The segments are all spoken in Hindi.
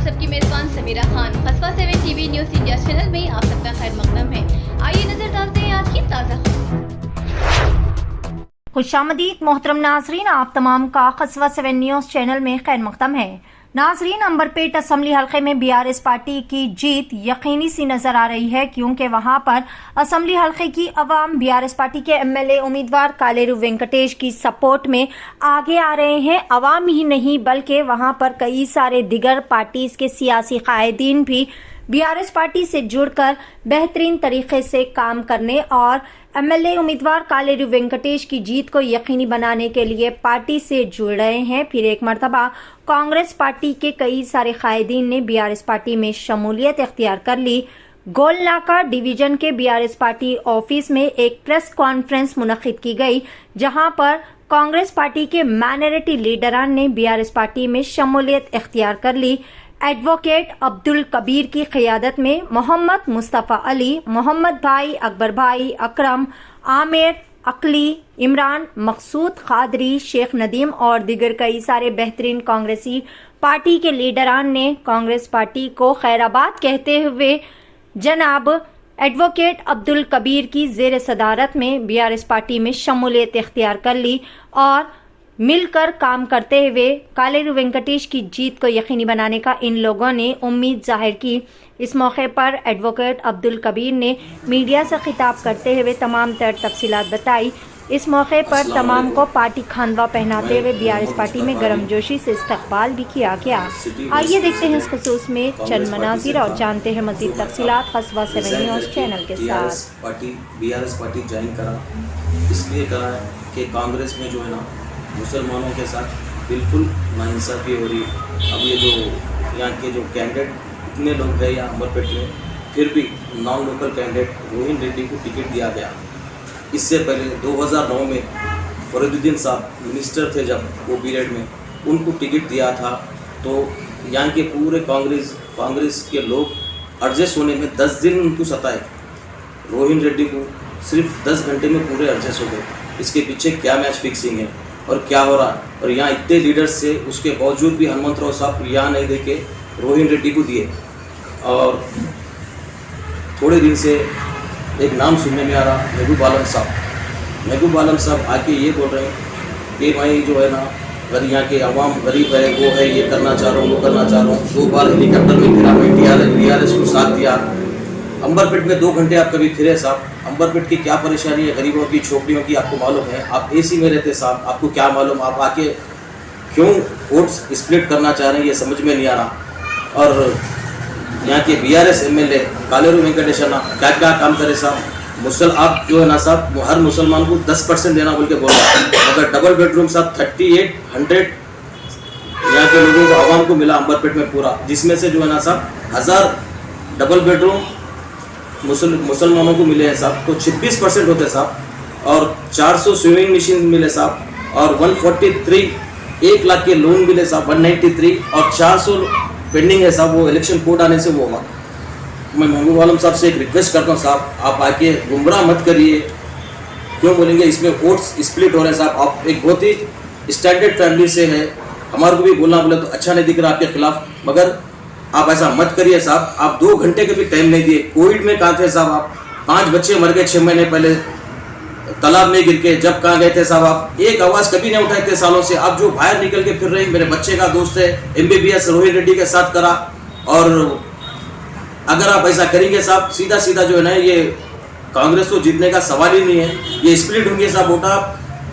सबकी मेजबान समीरा खान। कस्बा 7 टीवी न्यूज़ इंडिया चैनल में आप सबका खैर मकदम है। आइए नजर डालते हैं आज की ताज़ा खबर। खुशामदीद मोहतरम नाजरीन, आप तमाम का कस्बा 7 न्यूज़ चैनल में खैर मकदम है। नाजरीन, अंबरपेट असम्बली हल्के में बीआरएस पार्टी की जीत यकीनी सी नजर आ रही है, क्योंकि वहां पर असम्बली हल्के की अवाम बीआरएस पार्टी के एमएलए उम्मीदवार कालेरू वेंकटेश की सपोर्ट में आगे आ रहे हैं। अवाम ही नहीं बल्कि वहां पर कई सारे दिगर पार्टीज के सियासी कायदीन भी बीआरएस पार्टी से जुड़कर बेहतरीन तरीके से काम करने और एमएलए उम्मीदवार कालेरू वेंकटेश की जीत को यकीनी बनाने के लिए पार्टी से जुड़ रहे हैं। फिर एक मरतबा कांग्रेस पार्टी के कई सारे कायदीन ने बीआरएस पार्टी में शमूलियत इख्तियार कर ली। गोलनाका डिवीजन के बीआरएस पार्टी ऑफिस में एक प्रेस कॉन्फ्रेंस मुनक्किद की गई, जहां पर कांग्रेस पार्टी के माइनॉरिटी लीडरान ने बीआरएस पार्टी में शमूलियत इख्तियार कर ली। एडवोकेट अब्दुल कबीर की क़ियादत में मोहम्मद मुस्तफ़ा अली, मोहम्मद भाई, अकबर भाई, अकरम, आमिर, अकली, इमरान, मकसूद कादरी, शेख नदीम और दिगर कई सारे बेहतरीन कांग्रेसी पार्टी के लीडरान ने कांग्रेस पार्टी को खैराबाद कहते हुए जनाब एडवोकेट अब्दुल कबीर की ज़ेर सदारत में बीआरएस पार्टी में शमूलियत इख्तियार कर ली और मिलकर काम करते हुए कालेरू वेंकटेश की जीत को यकीनी बनाने का इन लोगों ने उम्मीद जाहिर की। इस मौके पर एडवोकेट अब्दुल कबीर ने मीडिया से खिताब करते हुए तमाम तर तफसीलात बताई। इस मौके पर तमाम को पार्टी खानवा पहनाते हुए बीआरएस पार्टी में गर्मजोशी से इस्तकबाल भी किया गया। आइए देखते हैं इस खुसूस में चंद मनाजिर और जानते हैं मज़ीद तफसीलात कस्बा 7 न्यूज़ चैनल के साथ। बीआरएस पार्टी ज्वाइन करा इसलिए करा है कि कांग्रेस में जो है ना मुसलमानों के साथ बिल्कुल नाइंसाफ़ी हो रही है। अब ये जो यहाँ के जो कैंडिडेट इतने लोग हैं यहाँ अंबरपेट में, फिर भी non local candidate Rohin Reddy को टिकट दिया गया। इससे पहले 2009 में फरीदुद्दीन साहब मिनिस्टर थे जब वो पीरियड में, उनको टिकट दिया था। तो यहाँ के पूरे कांग्रेस के लोग एडजस्ट होने में 10 दिन उनको सताए। रोहिन रेड्डी को सिर्फ 10 घंटे में पूरे एडजस्ट हो गए। इसके पीछे क्या मैच फिक्सिंग है और क्या हो रहा है, और यहाँ इतने लीडर्स से उसके बावजूद भी हनुमंतराव साहब यहाँ नहीं देके रोहिन रेड्डी को दिए। और थोड़े दिन से एक नाम सुनने में आ रहा, महबूब आलम साहब आके ये बोल रहे हैं कि भाई जो है ना अगर यहाँ के अवाम गरीब है, वो है, ये करना चाह रहा हूँ, वो करना चाह रहा हूँ। 2 बार हेलीकॉप्टर में फिरा भाई, बीआरएस को साथ दिया। अंबरपेट में 2 घंटे आप कभी फिरे साहब? अंबरपेट की क्या परेशानी है गरीबों की, छोकरियों की आपको मालूम है? आप एसी में रहते साहब, आपको क्या मालूम? आप आके क्यों वोट्स स्प्लिट करना चाह रहे हैं, ये समझ में नहीं आ रहा। और यहाँ के बीआरएस एमएलए कालेरू वेंकटेश क्या क्या काम करे साहब? आप जो है ना साहब, हर मुसलमान को 10% देना बोल के बोल रहा है, मगर डबल बेडरूम साहब 3800 यहाँ के लोगों को आवाम को मिला अंबरपेट में पूरा, जिसमें से जो है ना साहब 1000 डबल बेडरूम मुसलमानों को मिले हैं साहब, तो 26% होते साहब। और 400 स्विमिंग मशीन मिले साहब, और 143 1 लाख के लोन मिले साहब, 193, और 400 पेंडिंग है साहब, वो इलेक्शन कोड आने से वो होगा। मैं महबूब आलम साहब से एक रिक्वेस्ट करता हूँ साहब, आप आके गुमराह मत करिए। क्यों बोलेंगे इसमें वोट्स स्प्लिट हो रहे हैं साहब? आप एक बहुत ही स्टैंडर्ड फैमिली से है, हमारे को भी बोलना बोले तो अच्छा नहीं दिख रहा आपके खिलाफ, मगर आप ऐसा मत करिए साहब। आप 2 घंटे के भी टाइम नहीं दिए। कोविड में कहाँ थे साहब आप? 5 बच्चे मर गए 6 महीने पहले तालाब में गिर के, जब कहाँ गए थे साहब आप? एक आवाज़ कभी नहीं उठाए थे सालों से। आप जो बाहर निकल के फिर रहे, मेरे बच्चे का दोस्त है MBBS रोहिन रेड्डी के साथ करा। और अगर आप ऐसा करेंगे साहब, सीधा सीधा जो है ना, ये कांग्रेस को जीतने का सवाल ही नहीं है। ये स्प्लिट होंगे साहब, वोटा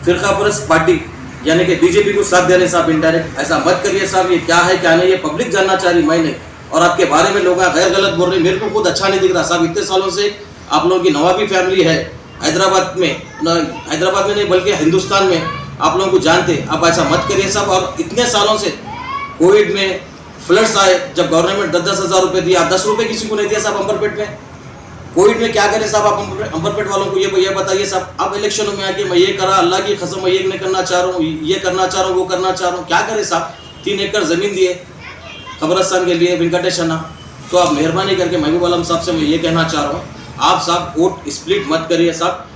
फिरका परस्त पार्टी यानी कि बीजेपी को साथ दे रहे साहब इनडायरेक्ट। ऐसा मत करिए साहब, ये क्या है क्या नहीं, ये पब्लिक जानना चाह रही, मैं नहीं। और आपके बारे में लोग गैर गलत बोल रहे, मेरे को खुद अच्छा नहीं दिख रहा साहब। इतने सालों से आप लोगों की नवाबी फैमिली है हैदराबाद में नहीं बल्कि हिंदुस्तान में, आप लोगों को जानते। आप ऐसा मत करिए साहब। और इतने सालों से कोविड में फ्लड्स आए, जब गवर्नमेंट 10-10 हज़ार रुपये दिया, 10 रुपये किसी को नहीं दिया साहब अंबरपेट में। कोविड में क्या करें साहब आप अंबरपेट वालों को? ये बताइए साहब। अब इलेक्शनों में आके मैं ये करा, अल्लाह की कसम मैं ये नहीं करना चाह रहा हूँ, ये करना चाह रहा हूँ, वो करना चाह रहा हूँ, क्या करें साहब? 3 एकड़ ज़मीन दिए कब्रस्तान के लिए वेंकटेश अन्ना। तो आप मेहरबानी करके महबूब आलम साहब से मैं ये कहना चाह रहा हूँ, आप साहब वोट स्प्लिट मत करिए साहब।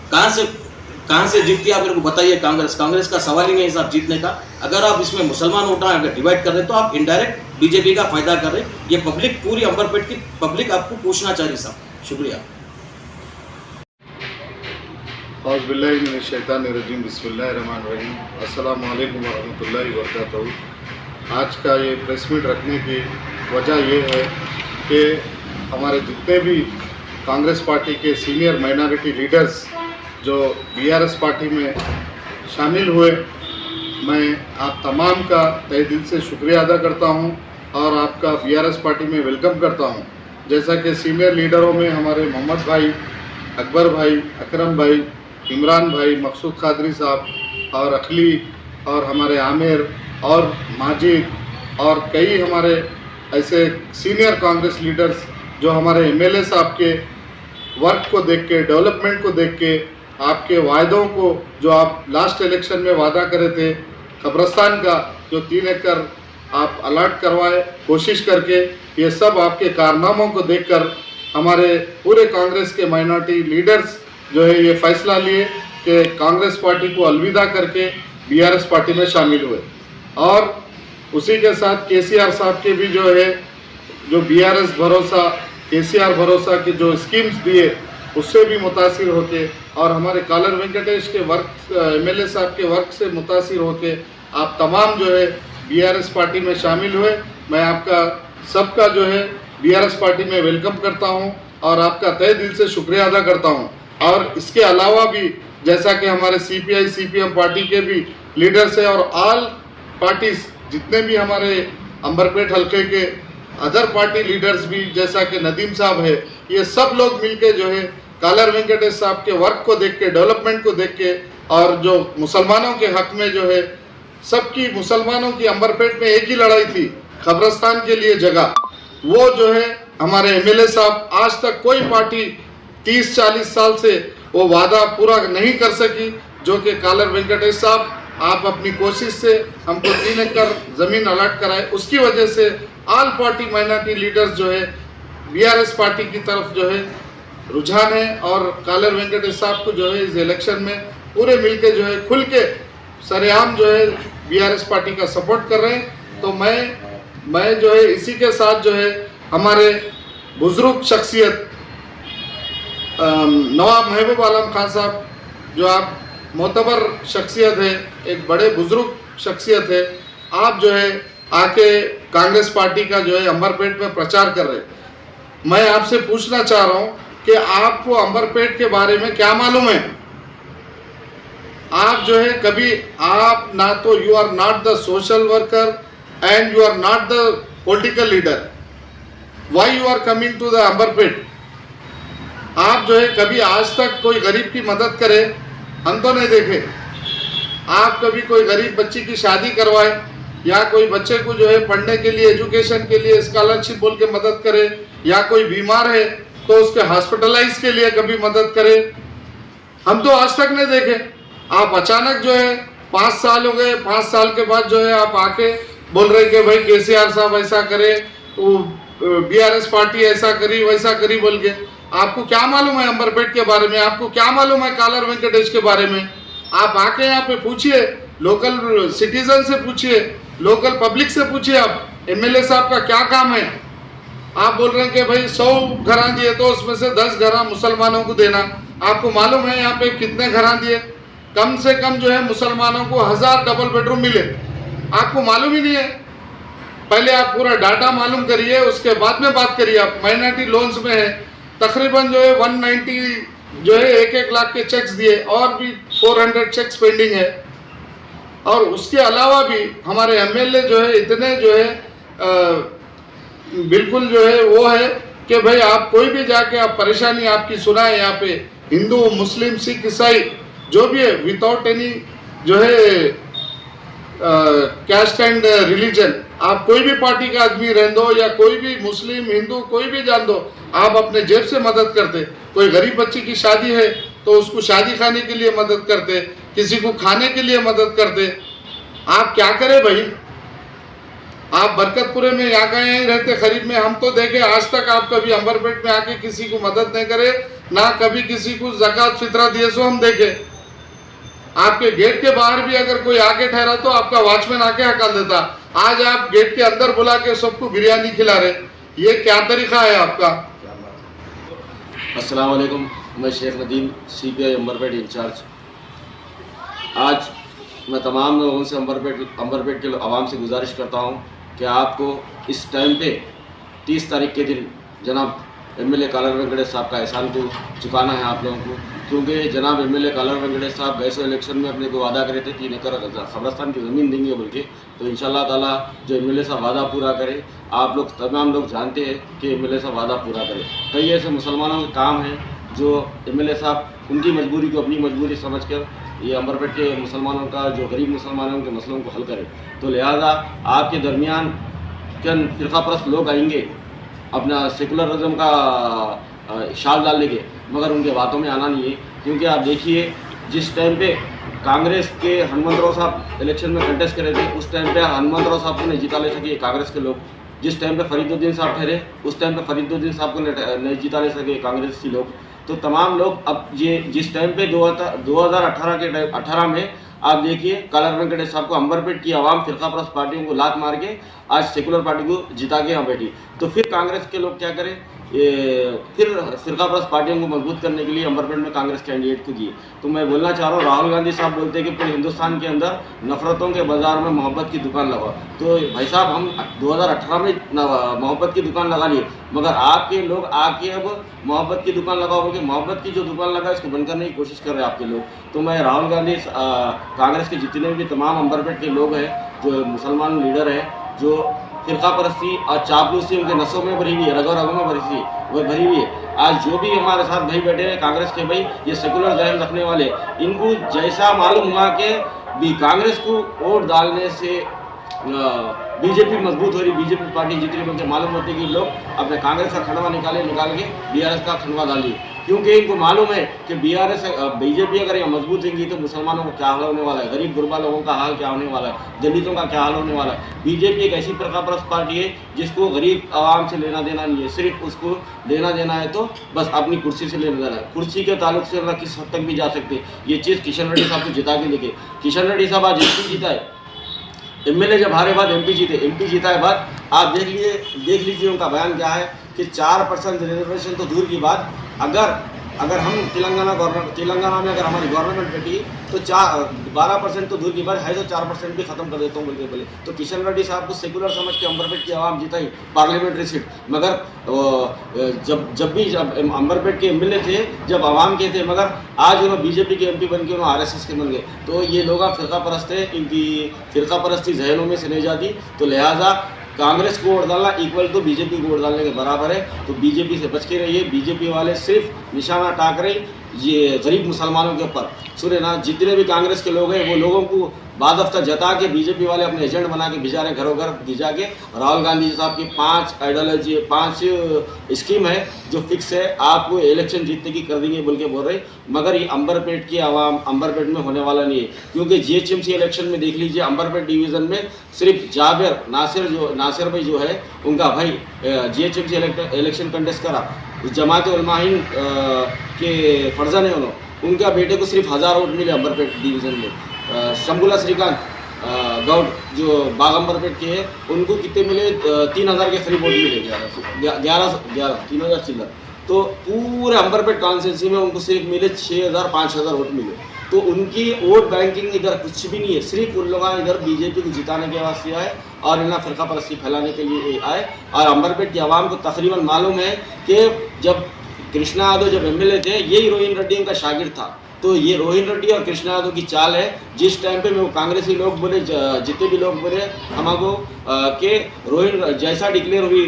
कहाँ से जीतती है आप मेरे को बताइए? कांग्रेस का सवाल ही नहीं है साहब जीतने का। अगर आप इसमें मुसलमान वोट अगर डिवाइड कर रहे हैं तो आप इनडायरेक्ट बीजेपी का फायदा कर रहे। ये पब्लिक, पूरी अंबरपेट की पब्लिक आपको पूछना चाह रही साहब। शुक्रिया। औज़ुबिल्लाहिमिनश्शैतानिर्रजीम, बिस्मिल्लाहिर्रहमानिर्रहीम, अस्सलामु अलैकुम वरहमतुल्लाहि वबरकातुहू। आज का ये प्रेस मीट रखने की वजह ये है कि हमारे जितने भी कांग्रेस पार्टी के सीनियर माइनॉरिटी लीडर्स जो बीआरएस पार्टी में शामिल हुए, मैं आप तमाम का तहे दिल से शुक्रिया अदा करता हूं और आपका बीआरएस पार्टी में वेलकम करता हूं। जैसा कि सीनियर लीडरों में हमारे मोहम्मद भाई, अकबर भाई, अकरम भाई, इमरान भाई, मकसूद कादरी साहब और अखली और हमारे आमिर और माजिद और कई हमारे ऐसे सीनियर कांग्रेस लीडर्स जो हमारे एमएलए साहब के वर्क को देख के, डेवलपमेंट को देख के, आपके वायदों को जो आप लास्ट इलेक्शन में वादा करे थे कब्रस्तान का, जो 3 एकड़ आप अलॉट करवाए कोशिश करके, ये सब आपके कारनामों को देखकर हमारे पूरे कांग्रेस के माइनॉरिटी लीडर्स जो है ये फैसला लिए कि कांग्रेस पार्टी को अलविदा करके बीआरएस पार्टी में शामिल हुए। और उसी के साथ केसीआर साहब के भी जो है, जो बीआरएस भरोसा, केसीआर भरोसा के जो स्कीम्स दिए उससे भी मुतासिर होके और हमारे कालर वेंकटेश के वर्क, एमएलए साहब के वर्क से मुतासिर होके आप तमाम जो है बीआरएस पार्टी में शामिल हुए। मैं आपका सबका जो है बीआरएस पार्टी में वेलकम करता हूं और आपका तहे दिल से शुक्रिया अदा करता हूं। और इसके अलावा भी जैसा कि हमारे सीपीआई सीपीएम पार्टी के भी लीडर्स हैं और ऑल पार्टीज जितने भी हमारे अंबरपेट हल्के के अदर पार्टी लीडर्स भी, जैसा कि नदीम साहब है, ये सब लोग मिलके जो है कालर वेंकटेश साहब के वर्क को देख के, डेवलपमेंट को देख के और जो मुसलमानों के हक में जो है सबकी, मुसलमानों की अंबरपेट में एक ही लड़ाई थी, कब्रस्तान के लिए जगह, वो जो है हमारे एमएलए साहब आज तक कोई पार्टी 30-40 साल से वो वादा पूरा नहीं कर सकी, जो कि कालर वेंकटेश साहब आप अपनी कोशिश से हमको 3 एकड़ ज़मीन अलॉट कराए। उसकी वजह से ऑल पार्टी माइनॉरिटी लीडर्स जो है बीआरएस पार्टी की तरफ जो है रुझान है और कालर वेंकटेश साहब को जो है इस इलेक्शन में पूरे मिलके जो है खुल के सरेआम जो है बीआरएस पार्टी का सपोर्ट कर रहे हैं। तो मैं जो है इसी के साथ जो है हमारे बुजुर्ग शख्सियत नवाब महबूब आलम खान साहब, जो आप मोतबर शख्सियत है, एक बड़े बुजुर्ग शख्सियत है, आप जो है आके कांग्रेस पार्टी का जो है अंबरपेट में प्रचार कर रहे हैं। मैं आपसे पूछना चाह रहा हूं कि आपको अंबरपेट के बारे में क्या मालूम है? आप जो है कभी, आप ना तो you are not the social worker and you are not the political leader, why you are coming to the Amberpet? आप जो है कभी आज तक कोई गरीब की मदद करे हम तो नहीं देखे। आप कभी कोई गरीब बच्ची की शादी करवाए या कोई बच्चे को जो है पढ़ने के लिए, एजुकेशन के लिए स्कॉलरशिप बोल के मदद करे, या कोई बीमार है तो उसके हॉस्पिटलाइज के लिए कभी मदद करे, हम तो आज तक नहीं देखे। आप अचानक जो है 5 साल हो गए, 5 साल के बाद जो है आप आके बोल रहे कि भाई केसीआर साहब ऐसा करे, वो बीआरएस पार्टी ऐसा करी वैसा करी बोल के। आपको क्या मालूम है अंबरपेट के बारे में? आपको क्या मालूम है कालर वेंकटेश के बारे में? आप आके यहाँ पे पूछिए, लोकल सिटीजन से पूछिए, लोकल पब्लिक से पूछिए, आप एमएलए साहब का क्या काम है? आप बोल रहे हैं कि भाई 100 घर दिए तो उसमें से 10 घर मुसलमानों को देना। आपको मालूम है यहाँ पे कितने घर दिए? कम से कम जो है मुसलमानों को 1000 डबल बेडरूम मिले, आपको मालूम ही नहीं है। पहले आप पूरा डाटा मालूम करिए, उसके बाद में बात करिए। आप माइनॉरिटी लोन्स में है तकरीबन जो है 190 जो है 1-1 लाख के चेक्स दिए और भी 400 चेक्स पेंडिंग है। और उसके अलावा भी हमारे एमएलए जो है इतने जो है बिल्कुल जो है वो है कि भाई आप कोई भी जाके आप परेशानी आपकी सुनाए, यहाँ पे हिंदू मुस्लिम सिख ईसाई जो भी है, विदाउट एनी जो है कैस्ट एंड रिलीजन, आप कोई भी पार्टी का आदमी रहने दो या कोई भी मुस्लिम हिंदू कोई भी जान दो, आप अपने जेब से मदद करते। कोई गरीब बच्ची की शादी है तो उसको शादी खाने के लिए मदद करते, किसी को खाने के लिए मदद करते। आप क्या करें भाई? आप बरकतपुरे में यहाँ का यहीं रहते, खरीब में, हम तो देखे आज तक आप कभी अंबरपेट में आके किसी को मदद नहीं करे, ना कभी किसी को ज़कात फितरा दिए सो हम देखे। आपके गेट के बाहर भी अगर कोई आके ठहरा तो आपका वॉचमैन आके हकाल देता। आज आप गेट के अंदर बुला के सबको बिरयानी खिला रहे, ये क्या तरीका है आपका? अस्सलाम वालेकुम, मैं शेख नदीम CPI अंबरपेट इंचार्ज। आज मैं तमाम लोगों से अंबरपेट के आवाम से गुजारिश करता हूं कि आपको इस टाइम पे 30 तारीख के दिन जनाब MLA कालर वेंकटेश साहब का एहसान को चुकाना है आप लोगों को, क्योंकि जनाब MLA कालर वेंकटेश साहब गए इलेक्शन में अपने को वादा करे थे 3 एकड़ कब्रस्तान की ज़मीन देंगे बल्कि, तो इंशाल्लाह ताला जो MLA साहब वादा पूरा करे, आप लोग तमाम लोग जानते हैं कि MLA साहब वादा पूरा करे। कई ऐसे मुसलमानों के काम हैं जो MLA साहब उनकी मजबूरी को अपनी मजबूरी समझकर ये अंबरपेट के मुसलमानों का, जो गरीब मुसलमानों के मसलों को हल करे। तो लिहाजा आपके दरमियान चंद फ़िरक़ापरस्त लोग आएंगे अपना सेकुलरिज्म का शाल डाल लेंगे, मगर उनके बातों में आना नहीं है। क्योंकि आप देखिए जिस टाइम पे कांग्रेस के हनुमंतराव साहब इलेक्शन में कंटेस्ट कर रहे थे, उस टाइम पे हनुमंतराव साहब को नहीं जिता ले सके कांग्रेस के लोग। जिस टाइम पे फरीदुद्दीन साहब ठहरे, उस टाइम पे फरीदुद्दीन साहब को नहीं जिता ले सके कांग्रेसी लोग। तो तमाम लोग अब ये जिस टाइम पे 2018 के टाइम 18 में आप देखिए कालर वेंकटेश साहब को अंबरपेट की आवाम फ़िरक़ापरस्त पार्टियों को लात मार के आज सेकुलर पार्टी को जिता के यहाँ बैठी। तो फिर कांग्रेस के लोग क्या करें, फिर फ़िरक़ापरस्त पार्टियों को मजबूत करने के लिए अंबरपेट में कांग्रेस कैंडिडेट को दिए। तो मैं बोलना चाह रहा हूँ, राहुल गांधी साहब बोलते हैं कि पूरे हिंदुस्तान के अंदर नफ़रतों के बाज़ार में मोहब्बत की दुकान लगाओ। तो भाई साहब हम 2018 में मोहब्बत की दुकान लगा लिए, मगर आपके लोग आके अब मोहब्बत की दुकान लगाओ बोल के मोहब्बत की जो दुकान लगा इसको बंद करने की कोशिश कर रहे हैं आपके लोग। तो मैं राहुल गांधी कांग्रेस के जितने भी तमाम अंबरपेट के लोग हैं, जो मुसलमान लीडर हैं, जो फ़िरक़ापरस्ती और चापलूसी उनके नसों में भरी हुई है, रगों रगों में भरी हुई है। आज जो भी हमारे साथ भाई बैठे हैं कांग्रेस के भाई, ये सेकुलर ज़हन रखने वाले, इनको जैसा मालूम हुआ कि भी कांग्रेस को वोट डालने से बीजेपी मजबूत हो रही, बीजेपी पार्टी जितनी बनते मालूम होती है कि लोग अपने कांग्रेस का खंडवा निकाल के BRS का खंडवा डालिए। क्योंकि इनको मालूम है कि बीजेपी अगर यहाँ मजबूत होंगी तो मुसलमानों का क्या हाल होने वाला है, गरीब गुरबा लोगों का हाल क्या होने वाला है, दलितों का क्या हाल होने वाला है। बीजेपी एक ऐसी फ़िरक़ापरस्त पार्टी है जिसको गरीब आवाम से लेना देना नहीं है, सिर्फ उसको लेना देना है तो बस अपनी कुर्सी से लेना देना है। कुर्सी के ताल्लुक से अल्लाह किस हद तक भी जा सकते। ये चीज़ किशन रेड्डी साहब को जिता के देखे। किशन रेड्डी साहब आज MP जीता है, MLA जब हारे बाद MP जीते, MP जीता है बाद आप देख लीजिए उनका बयान क्या है कि 4% रिजर्वेशन तो दूर की बात, अगर हम तेलंगाना में अगर हमारी गवर्नमेंट बैठी तो 12% तो दूर की बात है, तो 4% भी ख़त्म कर देता हूँ बोले। तो किशन रेड्डी साहब को सेकुलर समझ के अंबरपेट की आवाम जिताई पार्लियामेंट्री सीट, मगर जब अंबरपेट के MLA थे, जब आवाम के थे, मगर आज उन्होंने बीजेपी के MP बन के उन्होंने RSS के बन गए। तो ये लोग फ़िरक़ापरस्त है, इनकी फ़िरक़ापरस्ती जहनों में से नहीं जाती। तो लिहाजा कांग्रेस को वोट डालना इक्वल तो बीजेपी को वोट डालने के बराबर है। तो बीजेपी से बच के रहिए। बीजेपी वाले सिर्फ निशाना टाक रहे ये गरीब मुसलमानों के ऊपर। सुने ना, जितने भी कांग्रेस के लोग हैं वो लोगों को बाद हफ्ता जता के बीजेपी वाले अपने एजेंट बना के भिजा रहे, घरों घर भिजा के। राहुल गांधी साहब की 5 आइडियोलॉजी 5 स्कीम है जो फिक्स है, आपको इलेक्शन जीतने की कर देंगे बोल के बोल रहे। मगर ये अंबरपेट की आवाम अंबरपेट में होने वाला नहीं है, क्योंकि GHMC इलेक्शन में देख लीजिए अंबरपेट डिवीज़न में सिर्फ जाबिर नासिर भाई जो है उनका भाई GHMC इलेक्शन कंटेस्ट करा, जमात उलमा हिंद के फर्जन है उनका बेटे को सिर्फ 1000 वोट मिले अंबरपेट डिवीज़न में। शंभुला श्रीकांत गौड जो बाग अंबरपेट के हैं उनको कितने मिले, 3000 के करीब वोट मिले, 3000 चिल्लर। तो पूरे अंबरपेट कॉन्स्टिट्यूंसी में उनको सिर्फ मिले 6000 5000 वोट मिले। तो उनकी वोट बैंकिंग इधर कुछ भी नहीं है, सिर्फ उन लोग इधर बीजेपी को जिताने के वास्ते आए और इन्हें फ़िरक़ापरस्ती फैलाने के लिए आए। और अंबरपेट की आवाम को तकरीबन मालूम है कि जब कृष्णा यादव जब MLA थे, यही रोहिन रेड्डी उनका शागिर्द था। तो ये रोहिन रेड्डी और कृष्णा यादव की चाल है। जिस टाइम पे वो कांग्रेसी लोग बोले, जितने भी लोग बोले हमको कि रोहिन जैसा डिक्लेयर हुई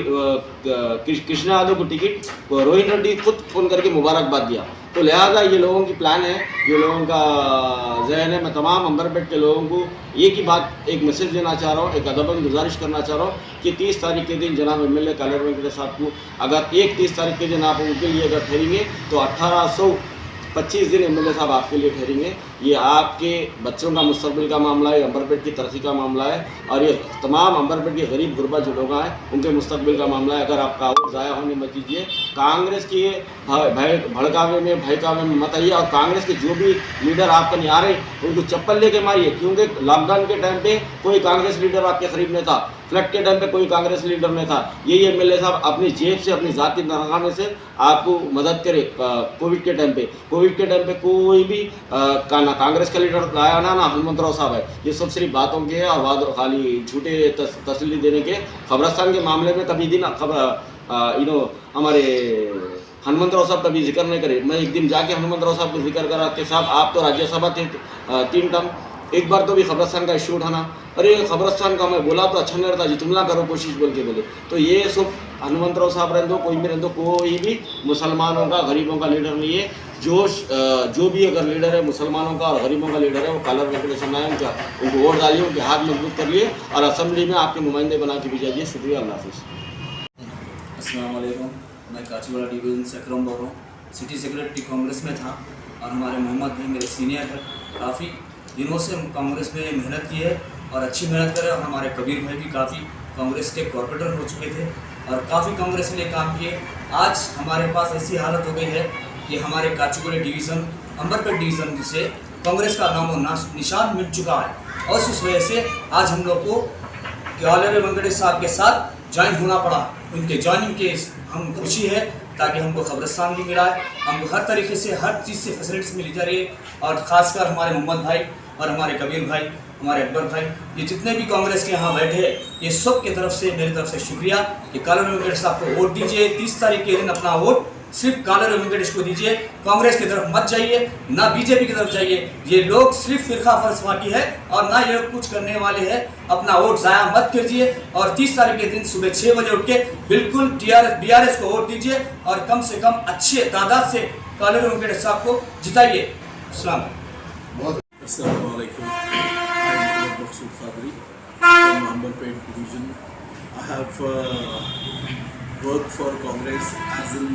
कृष्णा यादव को टिकट, रोहिन रेड्डी खुद फ़ोन करके मुबारकबाद दिया। तो लिहाजा ये लोगों की प्लान है, ये लोगों का जहन है। मैं तमाम अंबरपेट के लोगों को एक ही बात, एक मैसेज देना चाह रहा हूँ, एक अदबन गुजारिश करना चाह रहा हूँ कि 30 तारीख के दिन जनाब MLA कालर वेंकटेश साहब को अगर 30 तारीख के दिन आप उनके लिए अगर ठहरेंगे तो 1825 दिन MLA साहब आपके लिए ठहरेंगे। ये आपके बच्चों का मुस्तकबिल का मामला है, अंबरपेट की तरक्की का मामला है, और ये तमाम अंबरपेट के गरीब गुरबा जो लोग हैं उनके मुस्तकबिल का मामला है। अगर आपका वोट ज़ाया होने मत दीजिए, कांग्रेस की भड़कावे में भयकावे में मत आइए, और कांग्रेस के जो भी लीडर आपका नहीं आ रहे उनको चप्पल लेके मारिए, क्योंकि लॉकडाउन के टाइम पे कोई कांग्रेस लीडर आपके करीब नहीं था, फ्लड के टाइम पे कोई कांग्रेस लीडर नहीं था। यही एमएलए साहब अपनी जेब से, अपनी ज़ाती तनख्वाह में से आपको मदद करे। कोविड के टाइम पे कोई भी ना कांग्रेस का लीडर लाया ना हनुमंतराव साहब है। ये सब सिर्फ बातों के और वाद खाली झूठे तसल्ली देने के। कब्रस्तान के मामले में कभी दिन हमारे हनुमंतराव साहब कभी जिक्र नहीं करे। मैं एक दिन जाके हनुमंतराव साहब को जिक्र करा कि साहब आप तो राज्यसभा थे 3 टर्म, एक बार तो भी कब्रस्तान का इशू उठाना। अरे कब्रस्तान का मैं बोला तो अच्छा नहीं रहता जी, तुमला करो कोशिश बोल के बोले। तो ये सब हनुमंतराव साहब रहने दो, कोई भी रहने दो, कोई भी मुसलमानों का गरीबों का लीडर नहीं है। जो भी अगर लीडर है मुसलमानों का और गरीबों का लीडर है वो कालर वेंकटेशन आए, उनको वोट डालिए, उनके हाथ मजबूत कर लिए और असेंबली में आपके नुमाइंदे बना के भेजिए। शुक्रिया, अल्लाह हाफिज़। अस्सलाम वालेकुम, मैं काचीवाड़ा डिवीज़न से अकरम बोल रहा हूँ। सिटी सेक्रेटरी कांग्रेस में था और हमारे मोहम्मद भाई मेरे सीनियर है, काफ़ी दिनों से कांग्रेस में मेहनत की है और अच्छी मेहनत करे। और हमारे कबीर भाई भी काफ़ी कांग्रेस के कॉर्पोरेटर हो चुके थे और काफ़ी कांग्रेस के लिए काम किए। आज हमारे पास ऐसी हालत हो गई है कि हमारे काचीगुड़ा डिवीज़न, अंबरपेट डिवीज़न से कांग्रेस का नामो निशान मिट चुका है और उस वजह से आज हम लोग को कालर वेंकटेश साहब के साथ ज्वाइन होना पड़ा। उनके ज्वाइनिंग के हम खुशी है ताकि हमको कब्रस्तान भी मिला है, हमको हर तरीके से हर चीज़ से फैसिलिटीज़ मिली जा रही है। और ख़ासकर हमारे मोहम्मद भाई और हमारे कबीर भाई, हमारे अकबर भाई, ये जितने भी कांग्रेस के यहाँ बैठे हैं, ये सब की तरफ से मेरी तरफ से शुक्रिया कि कालर वेंकटेश साहब को वोट दीजिए। 30 तारीख के दिन अपना वोट सिर्फ कालर वेंकटेश को दीजिए, कांग्रेस की तरफ मत जाइए, ना बीजेपी की तरफ जाइए। ये लोग सिर्फ फिरका फरसवाटी है और ना ये कुछ करने वाले हैं। अपना वोट ज़ाया मत कीजिए और 30 तारीख के दिन सुबह 6 बजे उठ के बिल्कुल BRS को वोट दीजिए और कम से कम अच्छे तादाद से कालर वेंकटेश साहब को जिताइए। अस्सलाम वालेकुम। I'm Maqsood Fadri from Amberpet division. I have worked for Congress as in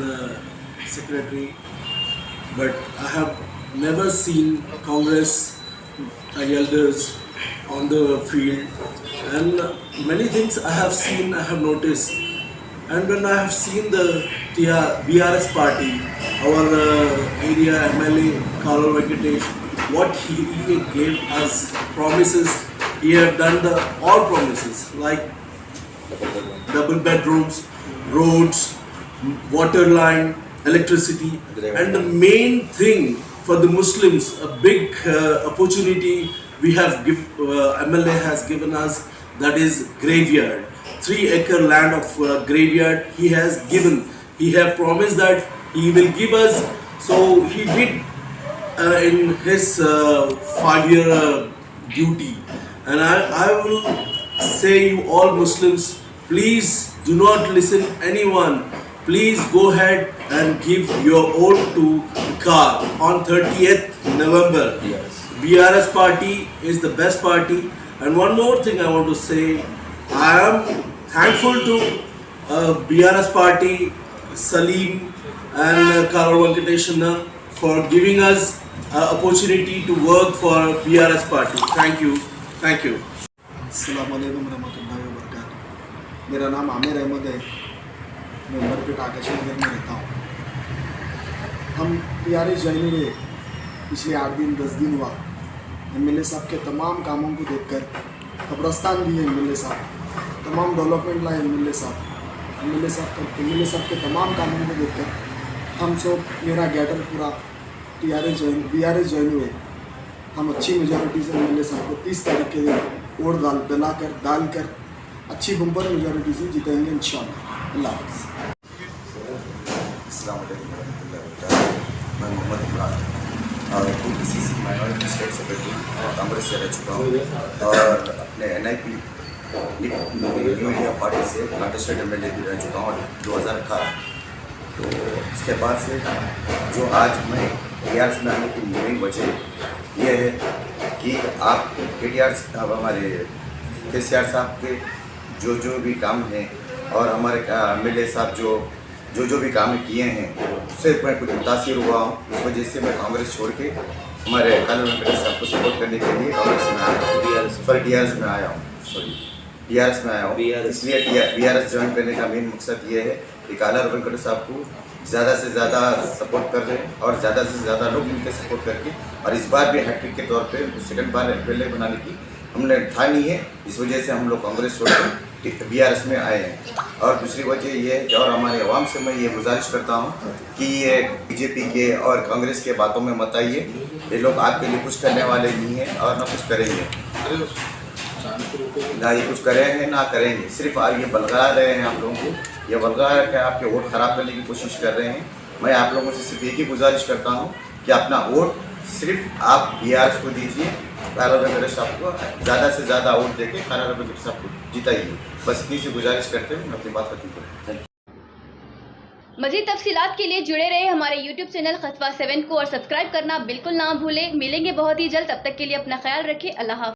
secretary, but I have never seen Congress elders on the field, and many things I have seen, I have noticed. And when I have seen the BRS party, our area MLA Kalar Venkatesh, what he gave us promises, he have done all promises like double bedrooms, roads, water line, electricity, and the main thing for the Muslims, a big opportunity we have MLA has given us, that is graveyard. 3-acre land of graveyard he has given. He have promised that he will give us, so he did in his 5-year duty. And I will say you all Muslims, please do not listen anyone. Please go ahead and give your vote to the car on 30th November. Yes. BRS party is the best party. And one more thing I want to say, I am thankful to BRS party, Salim and Kalar Venkateshana for giving us opportunity to work for BRS party. Thank you. Thank you. अस्सलाम वालेकुम रहमतुल्लाहि व बरकातुहू। मेरा नाम आमिर अहमद है, मैं अंबरपेट आकाश नगर में रहता हूँ। हम BRS ज्वाइन हुए पिछले 8 दिन 10 दिन हुआ। MLA साहब के तमाम कामों को देखकर, कब्रस्तान दिए MLA साहब, तमाम डेवलपमेंट लाए MLA साहब के तमाम कामों को देखकर हम सब, मेरा गैदर पूरा BRS ज्वाइन हुए। हम अच्छी मेजॉरिटी से MLA साहब को 30 तारीख के दिन वोट डालकर अच्छी बम्पर मेजॉरिटी से जीतेंगे इंशाअल्लाह। अल्लाह हाफ़िज़। अस्सलाम वालेकुम रहमतुल्लाहि व बरकातुहू। मैं मोहम्मद इमरान और PCC minority state secretary Congress से रह चुका हूँ और अपने NIP न्यू इंडिया पार्टी से कंटेस्टेड MLA भी रह चुका हूँ 2018। तो इसके बाद से जो आज मैं BRS में आने की मेन वजह ये है कि आप हमारे KCR साहब के जो भी काम हैं और हमारे MLA साहब जो भी काम किए हैं उससे मैं कुछ मुतासिर हुआ हूँ। इस वजह से मैं कांग्रेस छोड़ के हमारे कानून वेंकटेश साहब को सपोर्ट करने के लिए कांग्रेस में आया हूँ, डीआरएस में आया हूँ। इसलिए डीआरएस ज्वाइन करने का मेन मकसद ये है कि काला वेंकटेश साहब को ज़्यादा से ज़्यादा सपोर्ट कर दें और ज़्यादा से ज़्यादा लोग मिलकर सपोर्ट करके, और इस बार भी हैट्रिक के तौर पे सेकंड बार एमएलए बनाने की हमने ठानी है। इस वजह से हम लोग कांग्रेस छोड़कर बीआरएस में आए हैं। और दूसरी वजह ये है कि और हमारे अवाम से मैं ये गुजारिश करता हूँ कि ये बीजेपी के और कांग्रेस के बातों में मत आइए। ये लोग आपके लिए कुछ करने वाले नहीं हैं और ना कुछ करेंगे, ना ये कुछ करे हैं ना करेंगे। सिर्फ आप ये बलगा रहे हैं, आप लोगों को ये बलगा के आपके वोट ख़राब करने की कोशिश कर रहे हैं। मैं आप लोगों से सिर्फ एक ही गुजारिश करता हूँ कि अपना वोट सिर्फ आप बीआरएस को दीजिए, काला वेंकटेश साहब को ज़्यादा से ज़्यादा वोट देके काला वेंकटेश साहब को जिताइए। बस इतनी सी गुजारिश करते हुए मैं अपनी बात खत्म करूँ। मज़ीद तफसीलात के लिए जुड़े रहे हमारे YouTube चैनल कस्बा 7 को और सब्सक्राइब करना बिल्कुल ना भूलें। मिलेंगे बहुत ही जल्द, तब तक के लिए अपना ख्याल रखें। अल्लाह हाफ़िज़।